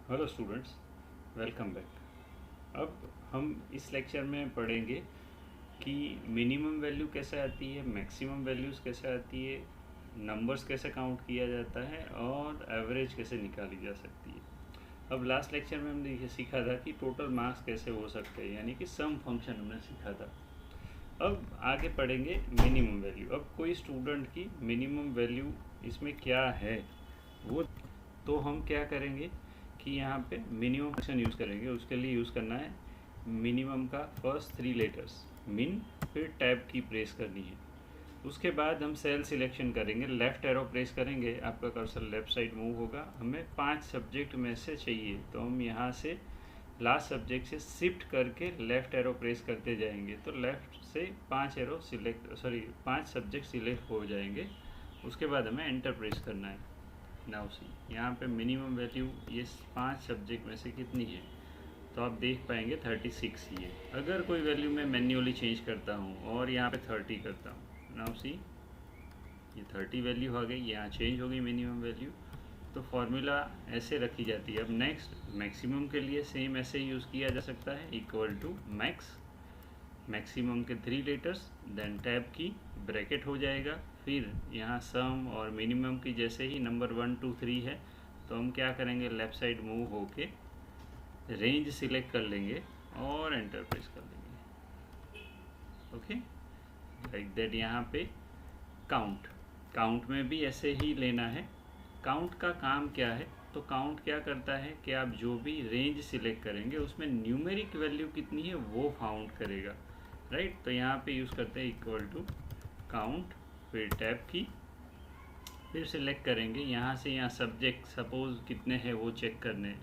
Hello students, welcome back. अब हम इस लेक्चर में पढ़ेंगे कि मिनिमम वैल्यू कैसे आती है, मैक्सिमम वैल्यूज़ कैसे आती है, नंबर्स कैसे काउंट किया जाता है और एवरेज कैसे निकाली जा सकती है। अब लास्ट लेक्चर में हमने ये सीखा था कि टोटल मार्क्स कैसे हो सकते हैं, यानी कि सम फंक्शन हमने सीखा था। अब आगे पढ़ेंगे मिनिमम वैल्यू। अब कोई स्टूडेंट की मिनिमम वैल्यू इसमें क्या है वो, तो हम क्या करेंगे कि यहाँ पे मिनिमम फंक्शन यूज़ करेंगे। उसके लिए यूज़ करना है मिनिमम का फर्स्ट 3 लेटर्स मिन, फिर टैब की प्रेस करनी है। उसके बाद हम सेल सिलेक्शन करेंगे, लेफ़्ट एरो प्रेस करेंगे, आपका कर्सर लेफ़्ट साइड मूव होगा। हमें 5 सब्जेक्ट में से चाहिए, तो हम यहाँ से लास्ट सब्जेक्ट से शिफ्ट करके लेफ़्ट एरो प्रेस करते जाएंगे, तो लेफ़्ट से 5 सब्जेक्ट सिलेक्ट हो जाएंगे। उसके बाद हमें एंटर प्रेस करना है। नाउ सी, यहाँ पे मिनिमम वैल्यू ये 5 सब्जेक्ट में से कितनी है, तो आप देख पाएंगे 36 ही है। अगर कोई वैल्यू मैं मैन्युअली चेंज करता हूँ और यहाँ पे 30 करता हूँ, नाउ सी ये 30 वैल्यू आ गई, यहाँ चेंज हो गई मिनिमम वैल्यू। तो फॉर्मूला ऐसे रखी जाती है। अब नेक्स्ट मैक्सिमम के लिए सेम ऐसे यूज़ किया जा सकता है, इक्वल टू मैक्सिमम के 3 लेटर्स, देन टैब की ब्रैकेट हो जाएगा। फिर यहाँ सम और मिनिमम की जैसे ही नंबर 1 2 3 है, तो हम क्या करेंगे, लेफ़्ट साइड मूव होके रेंज सिलेक्ट कर लेंगे और एंटर प्रेस कर लेंगे। Okay, like that. यहाँ पे काउंट में भी ऐसे ही लेना है। काउंट का काम क्या है, तो काउंट क्या करता है कि आप जो भी रेंज सिलेक्ट करेंगे उसमें न्यूमेरिक वैल्यू कितनी है वो काउंट करेगा, राइट। तो यहाँ पे यूज़ करते हैं इक्वल टू काउंट, फिर टैब की, फिर सिलेक्ट करेंगे। यहाँ से यहाँ सब्जेक्ट सपोज कितने हैं वो चेक करने हैं,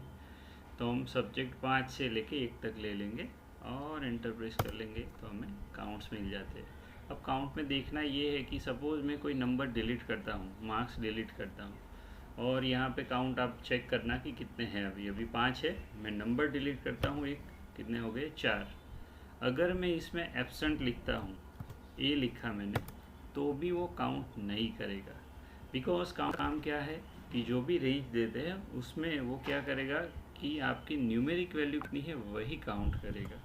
तो हम सब्जेक्ट 5 से लेके 1 तक ले लेंगे और एंटर प्रेस कर लेंगे, तो हमें काउंट्स मिल जाते हैं। अब काउंट में देखना ये है कि सपोज़ मैं कोई नंबर डिलीट करता हूँ, मार्क्स डिलीट करता हूँ, और यहाँ पे काउंट आप चेक करना कि कितने हैं। अभी 5 है, मैं नंबर डिलीट करता हूँ एक, कितने हो गए 4। अगर मैं इसमें एब्सेंट लिखता हूँ, ए लिखा मैंने, तो भी वो काउंट नहीं करेगा। बिकॉज काम क्या है कि जो भी रेंज देते हैं उसमें वो क्या करेगा कि आपकी न्यूमेरिक वैल्यू कितनी है वही काउंट करेगा।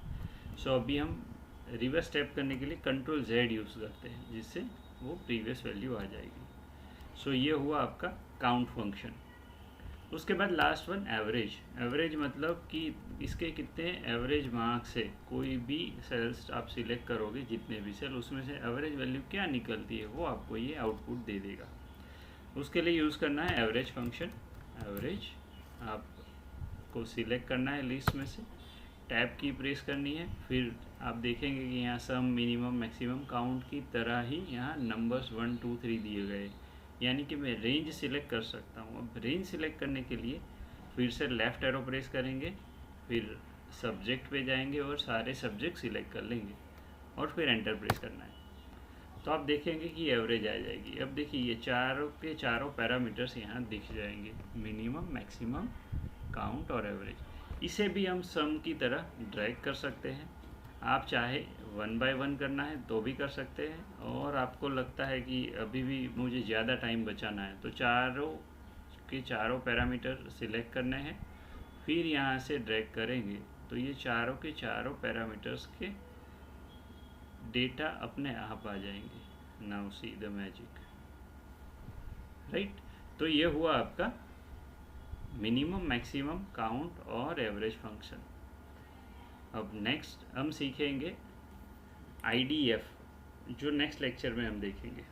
सो अभी हम रिवर्स स्टेप करने के लिए कंट्रोल Z यूज़ करते हैं, जिससे वो प्रीवियस वैल्यू आ जाएगी। सो ये हुआ आपका काउंट फंक्शन। उसके बाद लास्ट वन एवरेज मतलब कि इसके कितने एवरेज मार्क्स है। कोई भी सेल्स आप सिलेक्ट करोगे, जितने भी सेल, उसमें से एवरेज वैल्यू क्या निकलती है वो आपको ये आउटपुट दे देगा। उसके लिए यूज़ करना है एवरेज फंक्शन। एवरेज आपको सिलेक्ट करना है लिस्ट में से, टैब की प्रेस करनी है। फिर आप देखेंगे कि यहाँ सम मिनिमम मैक्सिमम काउंट की तरह ही यहाँ नंबर्स 1 2 3 दिए गए, यानी कि मैं रेंज सिलेक्ट कर सकता हूँ। अब रेंज सिलेक्ट करने के लिए फिर से लेफ़्ट एरो प्रेस करेंगे, फिर सब्जेक्ट पे जाएंगे और सारे सब्जेक्ट सिलेक्ट कर लेंगे और फिर एंटर प्रेस करना है, तो आप देखेंगे कि एवरेज आ जाएगी। अब देखिए ये चारों के चारों पैरामीटर्स यहाँ दिख जाएंगे, मिनिमम मैक्सिमम काउंट और एवरेज। इसे भी हम सम की तरह ड्रैग कर सकते हैं। आप चाहे 1 बाय 1 करना है तो भी कर सकते हैं, और आपको लगता है कि अभी भी मुझे ज़्यादा टाइम बचाना है तो चारों के चारों पैरामीटर सिलेक्ट करने हैं, फिर यहाँ से ड्रैग करेंगे तो ये चारों के चारों पैरामीटर्स के डेटा अपने आप आ जाएंगे। Now see the magic, right. तो ये हुआ आपका मिनिमम मैक्सिमम काउंट और एवरेज फंक्शन। अब नेक्स्ट हम सीखेंगे IDF, जो नेक्स्ट लेक्चर में हम देखेंगे।